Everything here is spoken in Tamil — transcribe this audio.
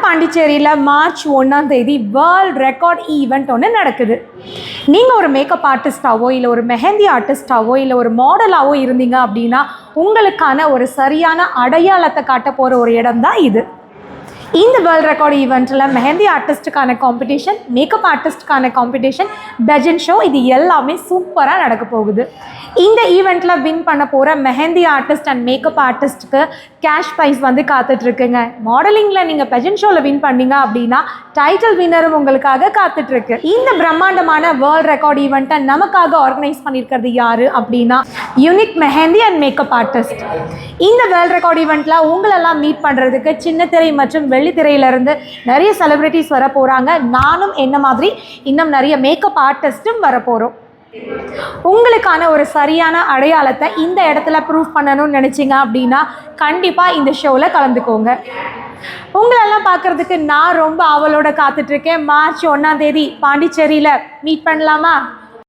பாண்டிச்சேரியில் மார்ச் 1ஆம் தேதி வேர்ல்ட் ரெக்கார்ட் ஈவெண்ட் ஒன்று நடக்குது. நீங்கள் ஒரு மேக்கப் ஆர்டிஸ்டாவோ இல்லை ஒரு மெஹந்தி ஆர்டிஸ்டாவோ இல்லை ஒரு மாடலாவோ இருந்தீங்க அப்படின்னா உங்களுக்கான ஒரு சரியான அடையாளத்தை காட்ட போகிற ஒரு இடம் தான் இது. இந்த வேர்ல்ட் ரெக்கார்ட் ஈவெண்ட்டில் மெஹந்தி ஆர்டிஸ்ட்டுக்கான காம்படிஷன், மேக்கப் ஆர்டிஸ்ட்டுக்கான காம்படிஷன், பெஜன் ஷோ, இது எல்லாமே சூப்பராக நடக்க போகுது. இந்த ஈவெண்ட்டில் வின் பண்ண போகிற மெஹந்தி ஆர்டிஸ்ட் அண்ட் மேக்கப் ஆர்டிஸ்ட்டுக்கு கேஷ் ப்ரைஸ் வந்து காத்துட்ருக்குங்க. மாடலிங்கில் நீங்கள் பெஜன் ஷோவில் வின் பண்ணீங்க அப்படின்னா டைட்டில் வின்னரும் உங்களுக்காக காத்துட்ருக்கு. இந்த பிரம்மாண்டமான வேர்ல்ட் ரெக்கார்ட் ஈவெண்ட்டை நமக்காக ஆர்கனைஸ் பண்ணியிருக்கிறது யார் அப்படின்னா unique mehndi and makeup artist. இந்த வேர்ல்ட் ரெக்கார்ட் ஈவெண்ட்டில் உங்களெல்லாம் மீட் பண்ணுறதுக்கு சின்ன திரை மற்றும் வெள்ளித்திரையிலிருந்து நிறைய செலிப்ரிட்டிஸ் வர போகிறாங்க. நானும் என்ன மாதிரி இன்னும் நிறைய மேக்கப் ஆர்டிஸ்ட்டும் வர போகிறோம். உங்களுக்கான ஒரு சரியான அடையாளத்தை இந்த இடத்துல ப்ரூவ் பண்ணணும்னு நினச்சிங்க அப்படின்னா கண்டிப்பாக இந்த ஷோவில் கலந்துக்கோங்க. உங்களெல்லாம் பார்க்குறதுக்கு நான் ரொம்ப ஆவலோடு காத்துட்ருக்கேன். மார்ச் 1ஆம் தேதி பாண்டிச்சேரியில் மீட் பண்ணலாமா?